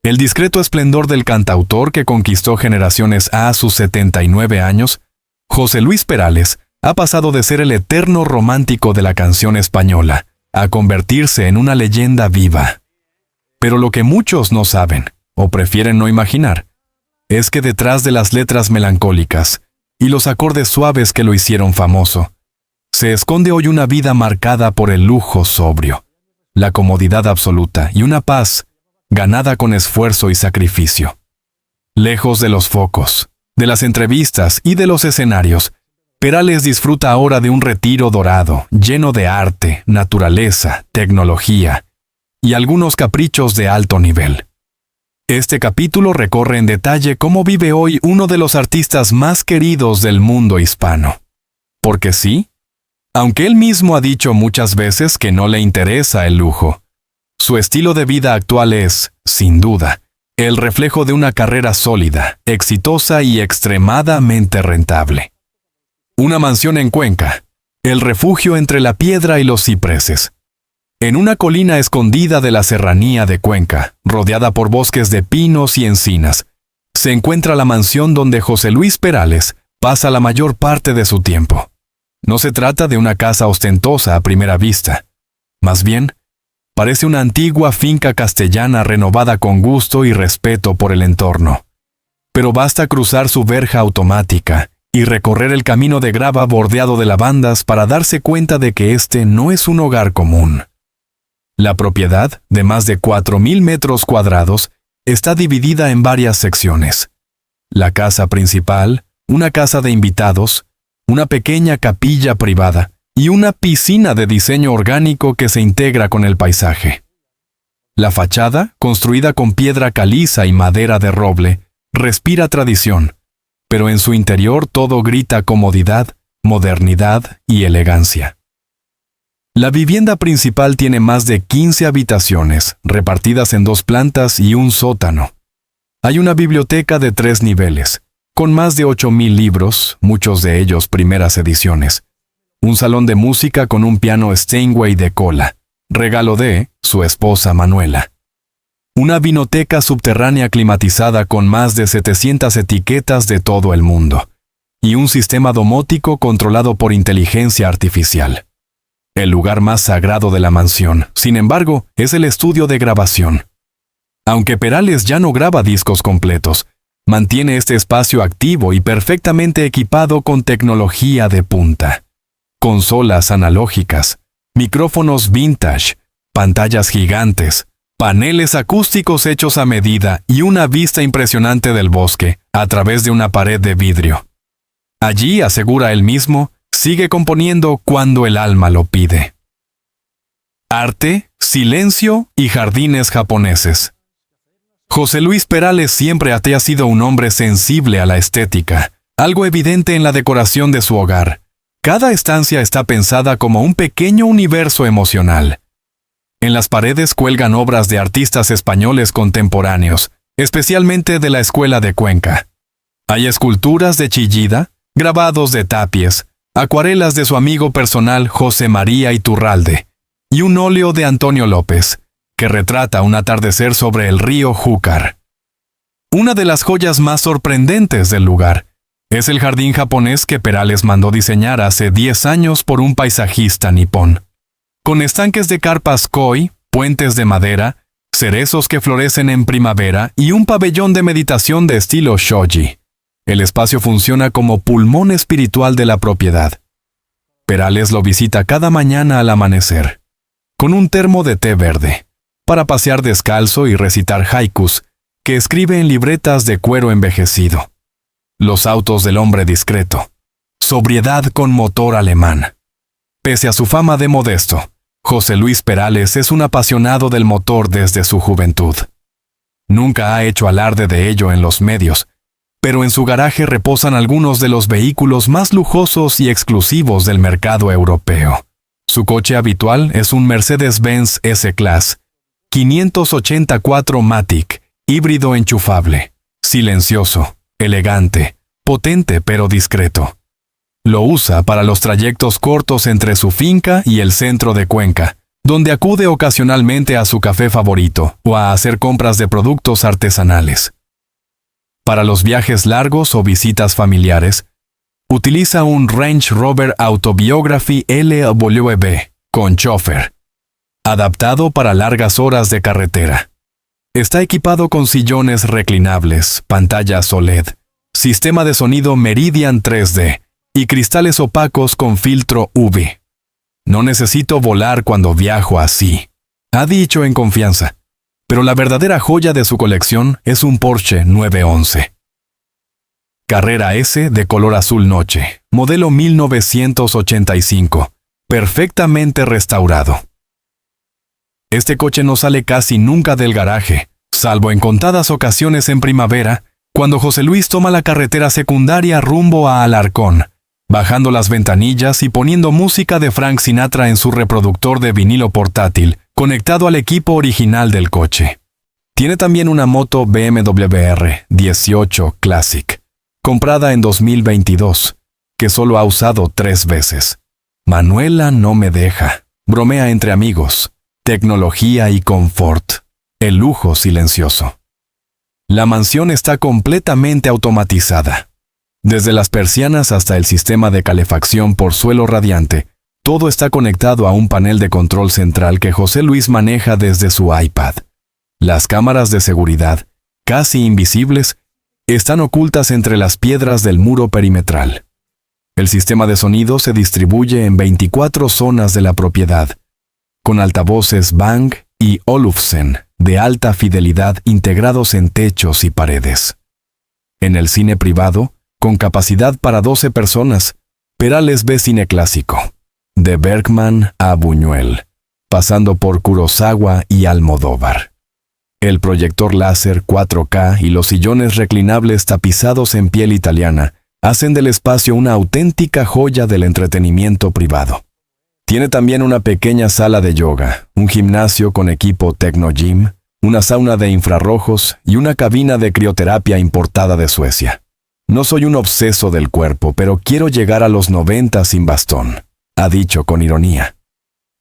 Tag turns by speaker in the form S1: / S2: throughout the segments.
S1: El discreto esplendor del cantautor que conquistó generaciones a sus 79 años, José Luis Perales, ha pasado de ser el eterno romántico de la canción española a convertirse en una leyenda viva. Pero lo que muchos no saben, o prefieren no imaginar, es que detrás de las letras melancólicas y los acordes suaves que lo hicieron famoso, se esconde hoy una vida marcada por el lujo sobrio, la comodidad absoluta y una paz ganada con esfuerzo y sacrificio. Lejos de los focos, de las entrevistas y de los escenarios, Perales disfruta ahora de un retiro dorado, lleno de arte, naturaleza, tecnología y algunos caprichos de alto nivel. Este capítulo recorre en detalle cómo vive hoy uno de los artistas más queridos del mundo hispano. Porque sí, aunque él mismo ha dicho muchas veces que no le interesa el lujo, su estilo de vida actual es, sin duda, el reflejo de una carrera sólida, exitosa y extremadamente rentable. Una mansión en Cuenca, el refugio entre la piedra y los cipreses. En una colina escondida de la serranía de Cuenca, rodeada por bosques de pinos y encinas, se encuentra la mansión donde José Luis Perales pasa la mayor parte de su tiempo. No se trata de una casa ostentosa a primera vista. Más bien, parece una antigua finca castellana renovada con gusto y respeto por el entorno. Pero basta cruzar su verja automática y recorrer el camino de grava bordeado de lavandas para darse cuenta de que este no es un hogar común. La propiedad, de más de 4.000 metros cuadrados, está dividida en varias secciones. La casa principal, una casa de invitados, una pequeña capilla privada y una piscina de diseño orgánico que se integra con el paisaje. La fachada, construida con piedra caliza y madera de roble, respira tradición, pero en su interior todo grita comodidad, modernidad y elegancia. La vivienda principal tiene más de 15 habitaciones, repartidas en 2 plantas y un sótano. Hay una biblioteca de 3 niveles, con más de 8.000 libros, muchos de ellos primeras ediciones. Un salón de música con un piano Steinway de cola, regalo de su esposa Manuela. Una vinoteca subterránea climatizada con más de 700 etiquetas de todo el mundo, y un sistema domótico controlado por inteligencia artificial. El lugar más sagrado de la mansión, sin embargo, es el estudio de grabación. Aunque Perales ya no graba discos completos, mantiene este espacio activo y perfectamente equipado con tecnología de punta. Consolas analógicas, micrófonos vintage, pantallas gigantes, paneles acústicos hechos a medida y una vista impresionante del bosque a través de una pared de vidrio. Allí, asegura él mismo, sigue componiendo cuando el alma lo pide. Arte, silencio y jardines japoneses. José Luis Perales siempre ha sido un hombre sensible a la estética, algo evidente en la decoración de su hogar. Cada estancia está pensada como un pequeño universo emocional. En las paredes cuelgan obras de artistas españoles contemporáneos, especialmente de la Escuela de Cuenca. Hay esculturas de Chillida, grabados de Tapies, acuarelas de su amigo personal José María Iturralde, y un óleo de Antonio López, que retrata un atardecer sobre el río Júcar. Una de las joyas más sorprendentes del lugar es el jardín japonés que Perales mandó diseñar hace 10 años por un paisajista nipón. Con estanques de carpas koi, puentes de madera, cerezos que florecen en primavera y un pabellón de meditación de estilo shoji. El espacio funciona como pulmón espiritual de la propiedad. Perales lo visita cada mañana al amanecer, con un termo de té verde, para pasear descalzo y recitar haikus, que escribe en libretas de cuero envejecido. Los autos del hombre discreto. Sobriedad con motor alemán. Pese a su fama de modesto, José Luis Perales es un apasionado del motor desde su juventud. Nunca ha hecho alarde de ello en los medios, pero en su garaje reposan algunos de los vehículos más lujosos y exclusivos del mercado europeo. Su coche habitual es un Mercedes-Benz S-Class 584 Matic, híbrido enchufable, silencioso, elegante, potente pero discreto. Lo usa para los trayectos cortos entre su finca y el centro de Cuenca, donde acude ocasionalmente a su café favorito o a hacer compras de productos artesanales. Para los viajes largos o visitas familiares, utiliza un Range Rover Autobiography LWB con chófer, adaptado para largas horas de carretera. Está equipado con sillones reclinables, pantallas OLED, sistema de sonido Meridian 3D y cristales opacos con filtro UV. No necesito volar cuando viajo así, ha dicho en confianza, pero la verdadera joya de su colección es un Porsche 911. Carrera S de color azul noche, modelo 1985, perfectamente restaurado. Este coche no sale casi nunca del garaje, salvo en contadas ocasiones en primavera, cuando José Luis toma la carretera secundaria rumbo a Alarcón, bajando las ventanillas y poniendo música de Frank Sinatra en su reproductor de vinilo portátil, conectado al equipo original del coche. Tiene también una moto BMW R18 Classic, comprada en 2022, que solo ha usado 3 veces. Manuela no me deja, bromea entre amigos. Tecnología y confort, el lujo silencioso. La mansión está completamente automatizada. Desde las persianas hasta el sistema de calefacción por suelo radiante, todo está conectado a un panel de control central que José Luis maneja desde su iPad. Las cámaras de seguridad, casi invisibles, están ocultas entre las piedras del muro perimetral. El sistema de sonido se distribuye en 24 zonas de la propiedad, con altavoces Bang y Olufsen de alta fidelidad integrados en techos y paredes. En el cine privado, con capacidad para 12 personas, Perales ve cine clásico, de Bergman a Buñuel, pasando por Kurosawa y Almodóvar. El proyector láser 4K y los sillones reclinables tapizados en piel italiana hacen del espacio una auténtica joya del entretenimiento privado. Tiene también una pequeña sala de yoga, un gimnasio con equipo Technogym, una sauna de infrarrojos y una cabina de crioterapia importada de Suecia. No soy un obseso del cuerpo, pero quiero llegar a los 90 sin bastón, ha dicho con ironía.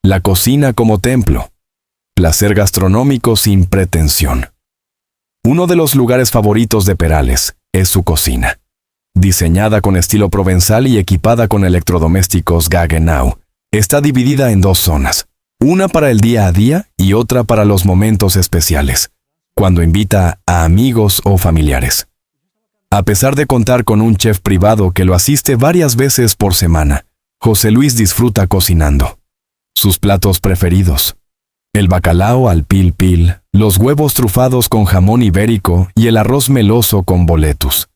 S1: La cocina como templo. Placer gastronómico sin pretensión. Uno de los lugares favoritos de Perales es su cocina. Diseñada con estilo provenzal y equipada con electrodomésticos Gaggenau, está dividida en 2 zonas, una para el día a día y otra para los momentos especiales, cuando invita a amigos o familiares. A pesar de contar con un chef privado que lo asiste varias veces por semana, José Luis disfruta cocinando. Sus platos preferidos: el bacalao al pil pil, los huevos trufados con jamón ibérico y el arroz meloso con boletus.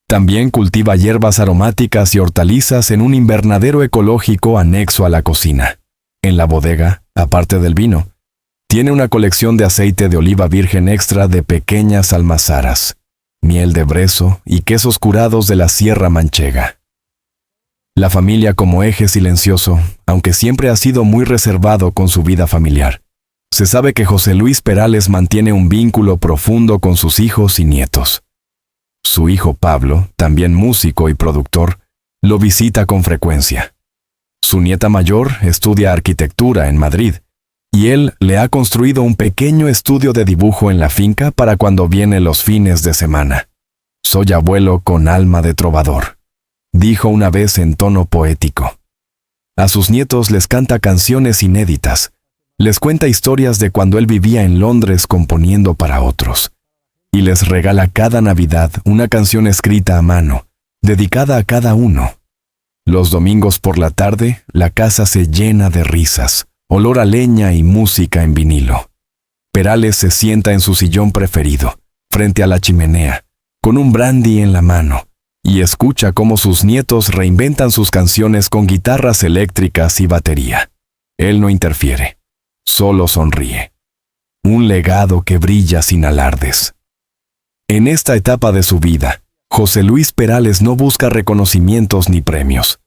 S1: También cultiva hierbas aromáticas y hortalizas en un invernadero ecológico anexo a la cocina. En la bodega, aparte del vino, tiene una colección de aceite de oliva virgen extra de pequeñas almazaras, miel de brezo y quesos curados de la Sierra Manchega. La familia como eje silencioso, aunque siempre ha sido muy reservado con su vida familiar. Se sabe que José Luis Perales mantiene un vínculo profundo con sus hijos y nietos. Su hijo Pablo, también músico y productor, lo visita con frecuencia. Su nieta mayor estudia arquitectura en Madrid, y él le ha construido un pequeño estudio de dibujo en la finca para cuando viene los fines de semana. Soy abuelo con alma de trovador, dijo una vez en tono poético. A sus nietos les canta canciones inéditas, les cuenta historias de cuando él vivía en Londres componiendo para otros, y les regala cada Navidad una canción escrita a mano, dedicada a cada uno. Los domingos por la tarde, la casa se llena de risas, olor a leña y música en vinilo. Perales se sienta en su sillón preferido, frente a la chimenea, con un brandy en la mano, y escucha cómo sus nietos reinventan sus canciones con guitarras eléctricas y batería. Él no interfiere, solo sonríe. Un legado que brilla sin alardes. En esta etapa de su vida, José Luis Perales no busca reconocimientos ni premios.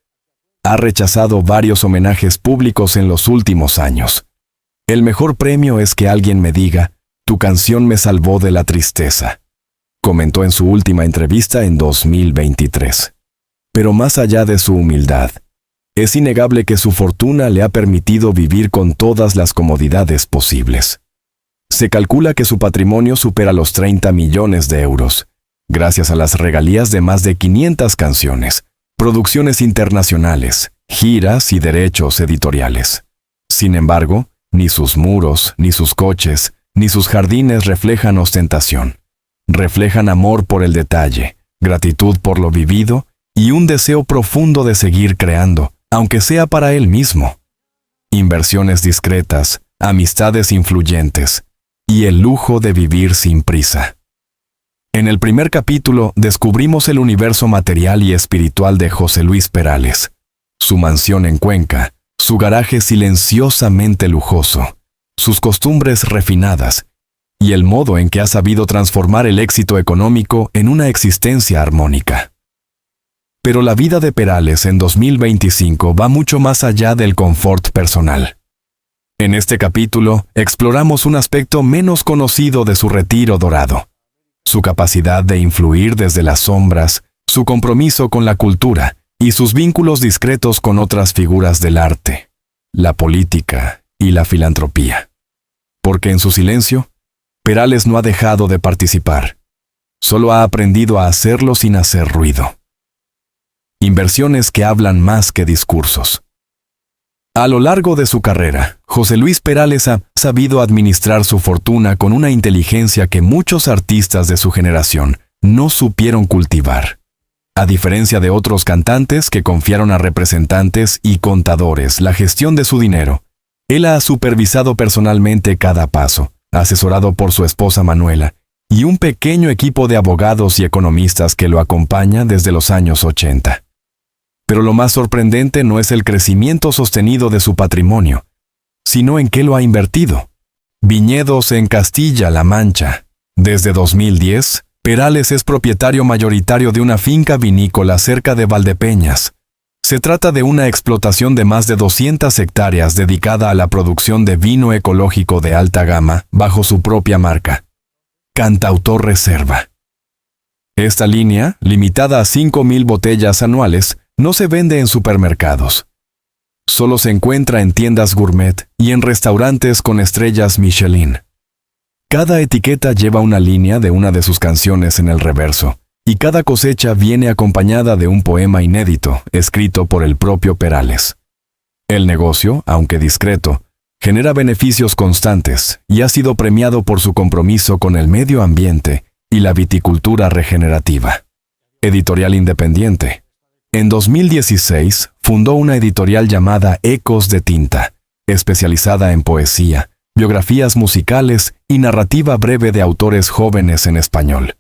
S1: Ha rechazado varios homenajes públicos en los últimos años. El mejor premio es que alguien me diga, tu canción me salvó de la tristeza, comentó en su última entrevista en 2023. Pero más allá de su humildad, Es innegable que su fortuna le ha permitido vivir con todas las comodidades posibles. Se calcula que su patrimonio supera los 30 millones de euros, gracias a las regalías de más de 500 canciones, producciones internacionales, giras y derechos editoriales. Sin embargo, ni sus muros, ni sus coches, ni sus jardines reflejan ostentación. Reflejan amor por el detalle, gratitud por lo vivido y un deseo profundo de seguir creando, aunque sea para él mismo. Inversiones discretas, amistades influyentes y el lujo de vivir sin prisa. En el primer capítulo descubrimos el universo material y espiritual de José Luis Perales, su mansión en Cuenca, su garaje silenciosamente lujoso, sus costumbres refinadas y el modo en que ha sabido transformar el éxito económico en una existencia armónica. Pero la vida de Perales en 2025 va mucho más allá del confort personal. En este capítulo exploramos un aspecto menos conocido de su retiro dorado: su capacidad de influir desde las sombras, su compromiso con la cultura y sus vínculos discretos con otras figuras del arte, la política y la filantropía. Porque en su silencio, Perales no ha dejado de participar, solo ha aprendido a hacerlo sin hacer ruido. Inversiones que hablan más que discursos. A lo largo de su carrera, José Luis Perales ha sabido administrar su fortuna con una inteligencia que muchos artistas de su generación no supieron cultivar. A diferencia de otros cantantes que confiaron a representantes y contadores la gestión de su dinero, él ha supervisado personalmente cada paso, asesorado por su esposa Manuela y un pequeño equipo de abogados y economistas que lo acompaña desde los años 80. Pero lo más sorprendente no es el crecimiento sostenido de su patrimonio, sino en qué lo ha invertido. Viñedos en Castilla-La Mancha. Desde 2010, Perales es propietario mayoritario de una finca vinícola cerca de Valdepeñas. Se trata de una explotación de más de 200 hectáreas dedicada a la producción de vino ecológico de alta gama bajo su propia marca, Cantautor Reserva. Esta línea, limitada a 5,000 botellas anuales, no se vende en supermercados. Solo se encuentra en tiendas gourmet y en restaurantes con estrellas Michelin. Cada etiqueta lleva una línea de una de sus canciones en el reverso, y cada cosecha viene acompañada de un poema inédito, escrito por el propio Perales. El negocio, aunque discreto, genera beneficios constantes y ha sido premiado por su compromiso con el medio ambiente y la viticultura regenerativa. Editorial independiente. En 2016, fundó una editorial llamada Ecos de Tinta, especializada en poesía, biografías musicales y narrativa breve de autores jóvenes en español.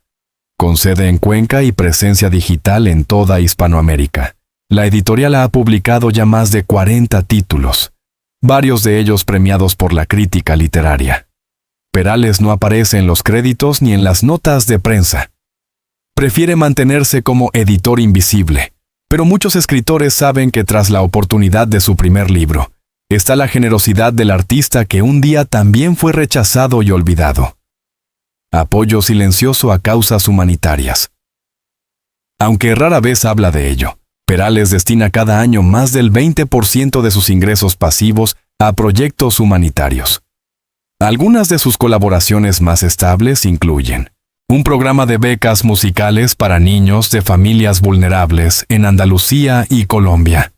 S1: Con sede en Cuenca y presencia digital en toda Hispanoamérica, la editorial ha publicado ya más de 40 títulos, varios de ellos premiados por la crítica literaria. Perales no aparece en los créditos ni en las notas de prensa. Prefiere mantenerse como editor invisible, pero muchos escritores saben que tras la oportunidad de su primer libro, está la generosidad del artista que un día también fue rechazado y olvidado. Apoyo silencioso a causas humanitarias. Aunque rara vez habla de ello, Perales destina cada año más del 20% de sus ingresos pasivos a proyectos humanitarios. Algunas de sus colaboraciones más estables incluyen un programa de becas musicales para niños de familias vulnerables en Andalucía y Colombia,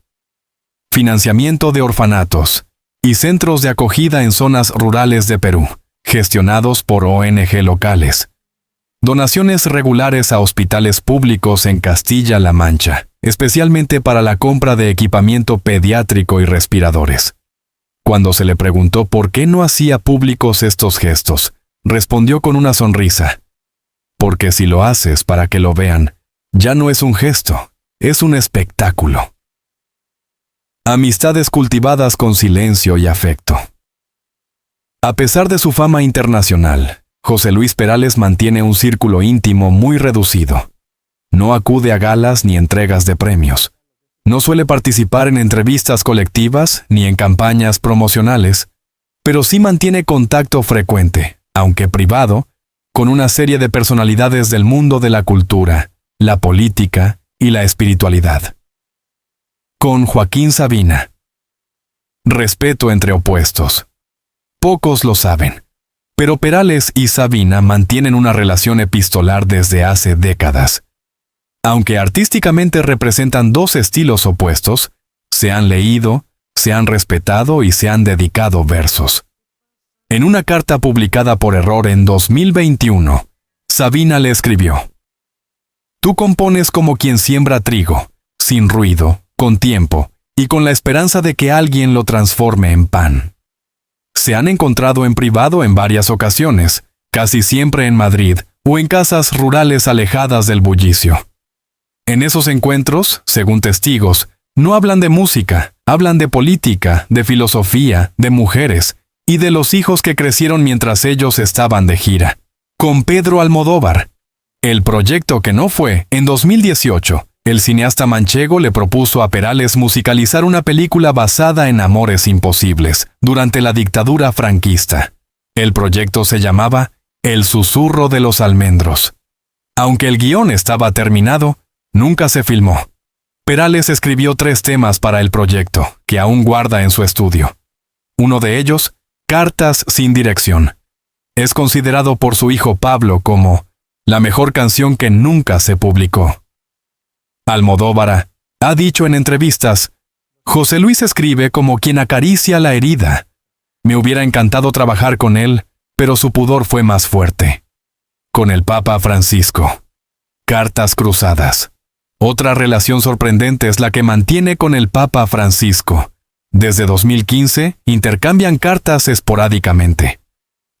S1: financiamiento de orfanatos y centros de acogida en zonas rurales de Perú, gestionados por ONG locales, donaciones regulares a hospitales públicos en Castilla-La Mancha, especialmente para la compra de equipamiento pediátrico y respiradores. Cuando se le preguntó por qué no hacía públicos estos gestos, respondió con una sonrisa: porque si lo haces para que lo vean, ya no es un gesto, es un espectáculo. Amistades cultivadas con silencio y afecto. A pesar de su fama internacional, José Luis Perales mantiene un círculo íntimo muy reducido. No acude a galas ni entregas de premios. No suele participar en entrevistas colectivas ni en campañas promocionales, pero sí mantiene contacto frecuente, aunque privado, con una serie de personalidades del mundo de la cultura, la política y la espiritualidad. con Joaquín Sabina. Respeto entre opuestos. Pocos lo saben, pero Perales y Sabina mantienen una relación epistolar desde hace décadas. Aunque artísticamente representan dos estilos opuestos, se han leído, se han respetado y se han dedicado versos. En una carta publicada por error en 2021, Sabina le escribió: «Tú compones como quien siembra trigo, sin ruido, con tiempo, y con la esperanza de que alguien lo transforme en pan». Se han encontrado en privado en varias ocasiones, casi siempre en Madrid o en casas rurales alejadas del bullicio. En esos encuentros, según testigos, no hablan de música, hablan de política, de filosofía, de mujeres y de los hijos que crecieron mientras ellos estaban de gira. Con Pedro Almodóvar. El proyecto que no fue, en 2018, el cineasta manchego le propuso a Perales musicalizar una película basada en amores imposibles, durante la dictadura franquista. El proyecto se llamaba El susurro de los almendros. Aunque el guión estaba terminado, nunca se filmó. Perales escribió 3 temas para el proyecto, que aún guarda en su estudio. Uno de ellos, Cartas sin dirección. Es considerado por su hijo Pablo como la mejor canción que nunca se publicó. Almodóvar ha dicho en entrevistas: «José Luis escribe como quien acaricia la herida. Me hubiera encantado trabajar con él, pero su pudor fue más fuerte». Con el Papa Francisco. Cartas cruzadas. Otra relación sorprendente es la que mantiene con el Papa Francisco. Desde 2015 intercambian cartas esporádicamente.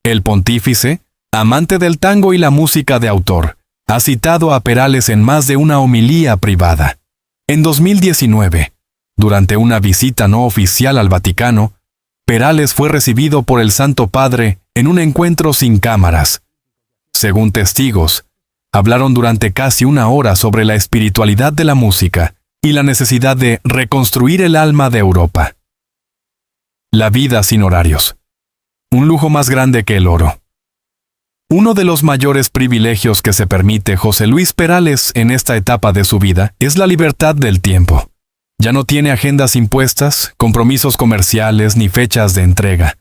S1: El pontífice, amante del tango y la música de autor, ha citado a Perales en más de una homilía privada. En 2019, durante una visita no oficial al Vaticano, Perales fue recibido por el Santo Padre en un encuentro sin cámaras. Según testigos, hablaron durante casi 1 hora sobre la espiritualidad de la música y la necesidad de reconstruir el alma de Europa. La vida sin horarios. Un lujo más grande que el oro. Uno de los mayores privilegios que se permite José Luis Perales en esta etapa de su vida es la libertad del tiempo. Ya no tiene agendas impuestas, compromisos comerciales ni fechas de entrega.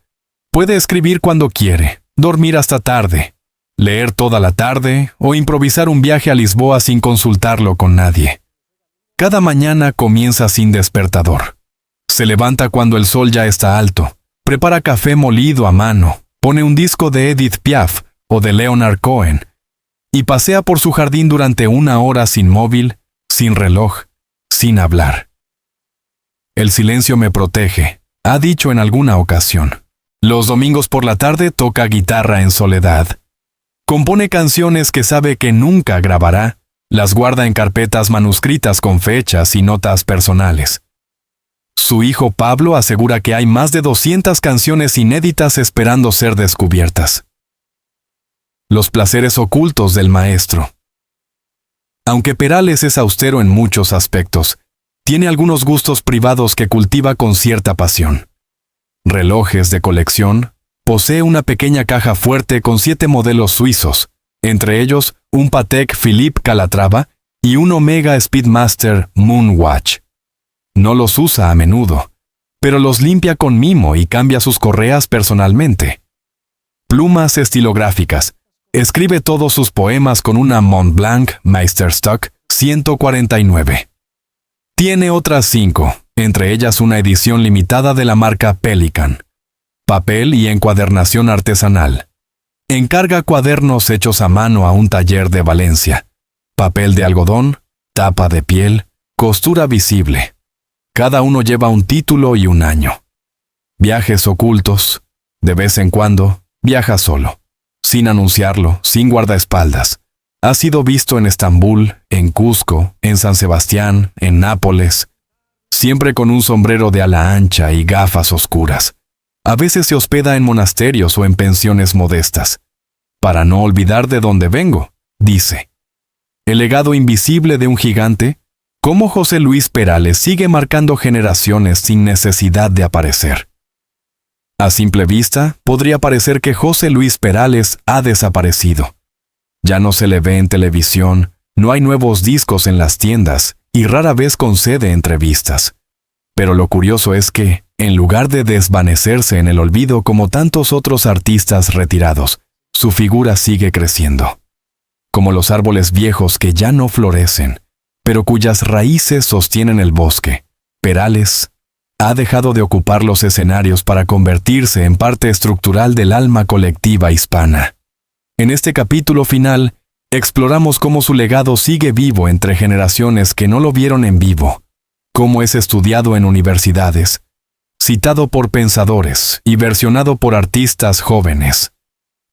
S1: Puede escribir cuando quiere, dormir hasta tarde, leer toda la tarde o improvisar un viaje a Lisboa sin consultarlo con nadie. Cada mañana comienza sin despertador. Se levanta cuando el sol ya está alto, prepara café molido a mano, pone un disco de Edith Piaf o de Leonard Cohen, y pasea por su jardín durante 1 hora sin móvil, sin reloj, sin hablar. «El silencio me protege», ha dicho en alguna ocasión. Los domingos por la tarde toca guitarra en soledad. Compone canciones que sabe que nunca grabará, las guarda en carpetas manuscritas con fechas y notas personales. Su hijo Pablo asegura que hay más de 200 canciones inéditas esperando ser descubiertas. Los placeres ocultos del maestro. Aunque Perales es austero en muchos aspectos, tiene algunos gustos privados que cultiva con cierta pasión. Relojes de colección, posee una pequeña caja fuerte con 7 modelos suizos, entre ellos un Patek Philippe Calatrava y un Omega Speedmaster Moonwatch. No los usa a menudo, pero los limpia con mimo y cambia sus correas personalmente. Plumas estilográficas. Escribe todos sus poemas con una Montblanc Meisterstück 149. Tiene otras 5, entre ellas una edición limitada de la marca Pelican. Papel y encuadernación artesanal. Encarga cuadernos hechos a mano a un taller de Valencia. Papel de algodón, tapa de piel, costura visible. Cada uno lleva un título y un año. Viajes ocultos. De vez en cuando, viaja solo. Sin anunciarlo, sin guardaespaldas. Ha sido visto en Estambul, en Cusco, en San Sebastián, en Nápoles. Siempre con un sombrero de ala ancha y gafas oscuras. A veces se hospeda en monasterios o en pensiones modestas. Para no olvidar de dónde vengo, dice. El legado invisible de un gigante, cómo José Luis Perales sigue marcando generaciones sin necesidad de aparecer. A simple vista, podría parecer que José Luis Perales ha desaparecido. Ya no se le ve en televisión, no hay nuevos discos en las tiendas y rara vez concede entrevistas. Pero lo curioso es que, en lugar de desvanecerse en el olvido como tantos otros artistas retirados, su figura sigue creciendo. Como los árboles viejos que ya no florecen, pero cuyas raíces sostienen el bosque, Perales ha dejado de ocupar los escenarios para convertirse en parte estructural del alma colectiva hispana. En este capítulo final, exploramos cómo su legado sigue vivo entre generaciones que no lo vieron en vivo, cómo es estudiado en universidades, citado por pensadores y versionado por artistas jóvenes.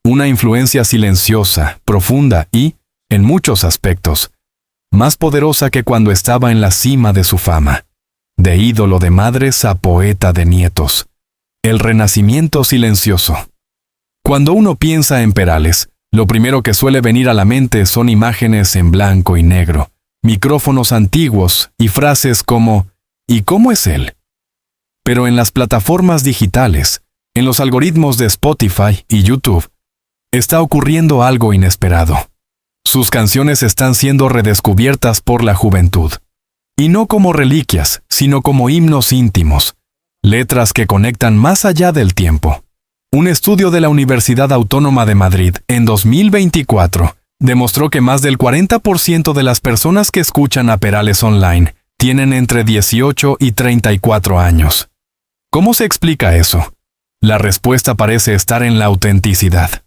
S1: Una influencia silenciosa, profunda y, en muchos aspectos, más poderosa que cuando estaba en la cima de su fama. De ídolo de madres a poeta de nietos. El renacimiento silencioso. Cuando uno piensa en Perales, lo primero que suele venir a la mente son imágenes en blanco y negro, micrófonos antiguos y frases como ¿y cómo es él? Pero en las plataformas digitales, en los algoritmos de Spotify y YouTube, está ocurriendo algo inesperado. Sus canciones están siendo redescubiertas por la juventud. Y no como reliquias, sino como himnos íntimos, letras que conectan más allá del tiempo. Un estudio de la Universidad Autónoma de Madrid en 2024 demostró que más del 40% de las personas que escuchan a Perales online tienen entre 18 y 34 años. ¿Cómo se explica eso? La respuesta parece estar en la autenticidad.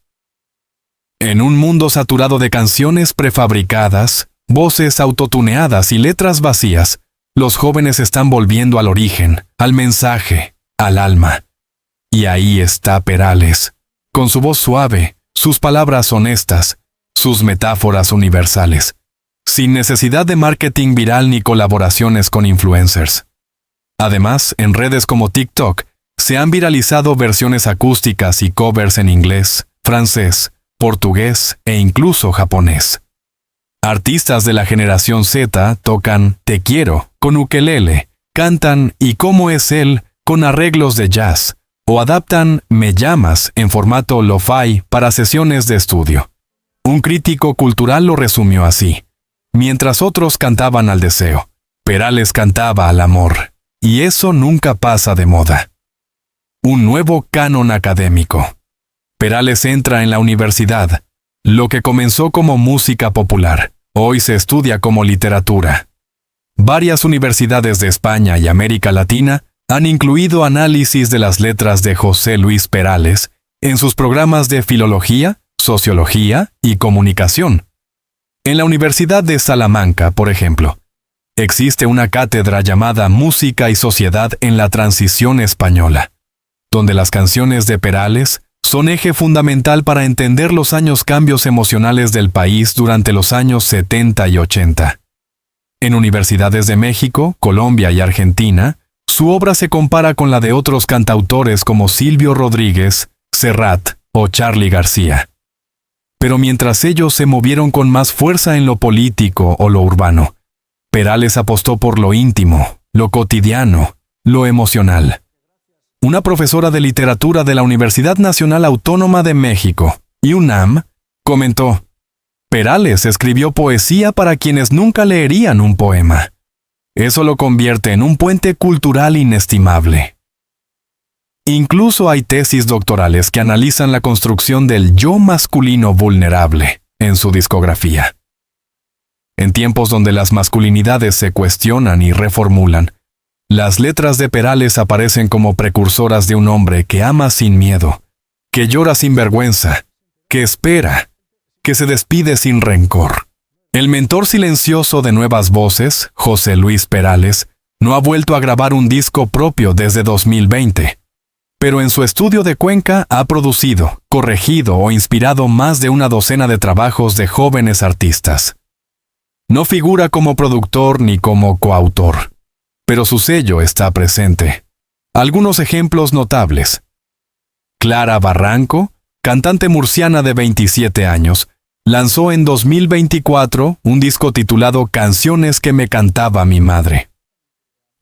S1: En un mundo saturado de canciones prefabricadas, voces autotuneadas y letras vacías, los jóvenes están volviendo al origen, al mensaje, al alma. Y ahí está Perales, con su voz suave, sus palabras honestas, sus metáforas universales, sin necesidad de marketing viral ni colaboraciones con influencers. Además, en redes como TikTok, se han viralizado versiones acústicas y covers en inglés, francés, portugués e incluso japonés. Artistas de la generación Z tocan Te quiero con ukelele, cantan ¿y cómo es él? Con arreglos de jazz, o adaptan Me llamas en formato lo-fi para sesiones de estudio. Un crítico cultural lo resumió así: mientras otros cantaban al deseo, Perales cantaba al amor, y eso nunca pasa de moda. Un nuevo canon académico. Perales entra en la universidad. Lo que comenzó como música popular, hoy se estudia como literatura. Varias universidades de España y América Latina han incluido análisis de las letras de José Luis Perales en sus programas de filología, sociología y comunicación. En la Universidad de Salamanca, por ejemplo, existe una cátedra llamada Música y Sociedad en la Transición Española, donde las canciones de Perales son eje fundamental para entender los cambios emocionales del país durante los años 70 y 80. En universidades de México, Colombia y Argentina, su obra se compara con la de otros cantautores como Silvio Rodríguez, Serrat o Charly García. Pero mientras ellos se movieron con más fuerza en lo político o lo urbano, Perales apostó por lo íntimo, lo cotidiano, lo emocional. Una profesora de literatura de la Universidad Nacional Autónoma de México, UNAM, comentó: Perales escribió poesía para quienes nunca leerían un poema. Eso lo convierte en un puente cultural inestimable. Incluso hay tesis doctorales que analizan la construcción del yo masculino vulnerable en su discografía. En tiempos donde las masculinidades se cuestionan y reformulan, las letras de Perales aparecen como precursoras de un hombre que ama sin miedo, que llora sin vergüenza, que espera, que se despide sin rencor. El mentor silencioso de nuevas voces, José Luis Perales, no ha vuelto a grabar un disco propio desde 2020, pero en su estudio de Cuenca ha producido, corregido o inspirado más de una docena de trabajos de jóvenes artistas. No figura como productor ni como coautor, pero su sello está presente. Algunos ejemplos notables. Clara Barranco, cantante murciana de 27 años, lanzó en 2024 un disco titulado Canciones que me cantaba mi madre.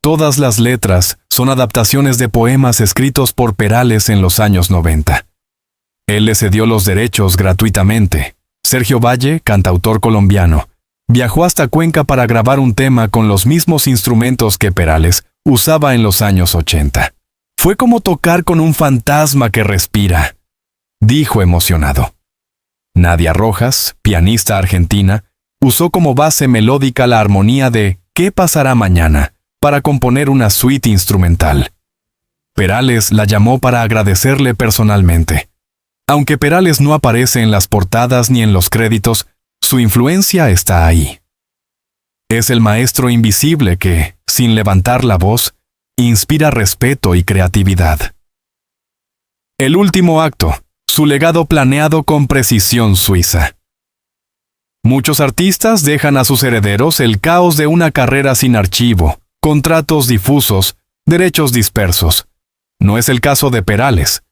S1: Todas las letras son adaptaciones de poemas escritos por Perales en los años 90. Él le cedió los derechos gratuitamente. Sergio Valle, cantautor colombiano, viajó hasta Cuenca para grabar un tema con los mismos instrumentos que Perales usaba en los años 80. Fue como tocar con un fantasma que respira, dijo emocionado. Nadia Rojas, pianista argentina, usó como base melódica la armonía de ¿Qué pasará mañana? Para componer una suite instrumental. Perales la llamó para agradecerle personalmente. Aunque Perales no aparece en las portadas ni en los créditos, su influencia está ahí. Es el maestro invisible que, sin levantar la voz, inspira respeto y creatividad. El último acto, su legado planeado con precisión suiza. Muchos artistas dejan a sus herederos el caos de una carrera sin archivo, contratos difusos, derechos dispersos. No es el caso de Perales.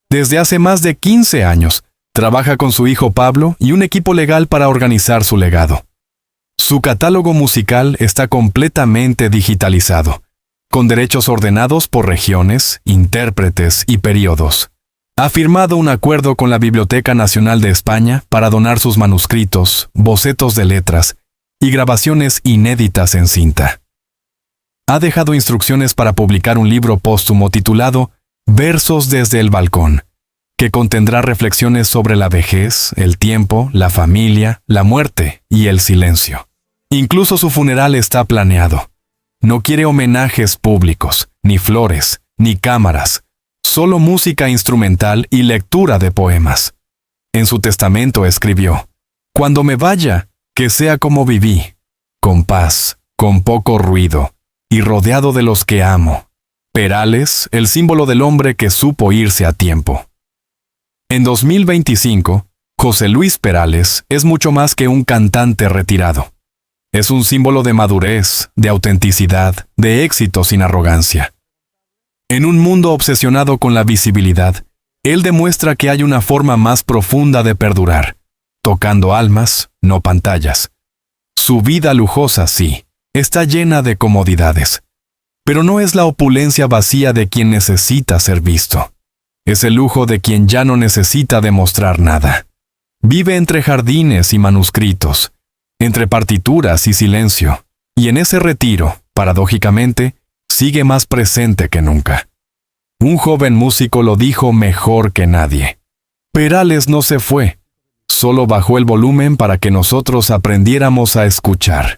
S1: Desde hace más de 15 años, trabaja con su hijo Pablo y un equipo legal para organizar su legado. Su catálogo musical está completamente digitalizado, con derechos ordenados por regiones, intérpretes y períodos. Ha firmado un acuerdo con la Biblioteca Nacional de España para donar sus manuscritos, bocetos de letras y grabaciones inéditas en cinta. Ha dejado instrucciones para publicar un libro póstumo titulado Versos desde el balcón, que contendrá reflexiones sobre la vejez, el tiempo, la familia, la muerte y el silencio. Incluso su funeral está planeado. No quiere homenajes públicos, ni flores, ni cámaras, solo música instrumental y lectura de poemas. En su testamento escribió: «Cuando me vaya, que sea como viví, con paz, con poco ruido, y rodeado de los que amo. Perales, el símbolo del hombre que supo irse a tiempo». En 2025, José Luis Perales es mucho más que un cantante retirado. Es un símbolo de madurez, de autenticidad, de éxito sin arrogancia. En un mundo obsesionado con la visibilidad, él demuestra que hay una forma más profunda de perdurar, tocando almas, no pantallas. Su vida lujosa, sí, está llena de comodidades, pero no es la opulencia vacía de quien necesita ser visto. Es el lujo de quien ya no necesita demostrar nada. Vive entre jardines y manuscritos, entre partituras y silencio, y en ese retiro, paradójicamente, sigue más presente que nunca. Un joven músico lo dijo mejor que nadie. Perales no se fue, solo bajó el volumen para que nosotros aprendiéramos a escuchar.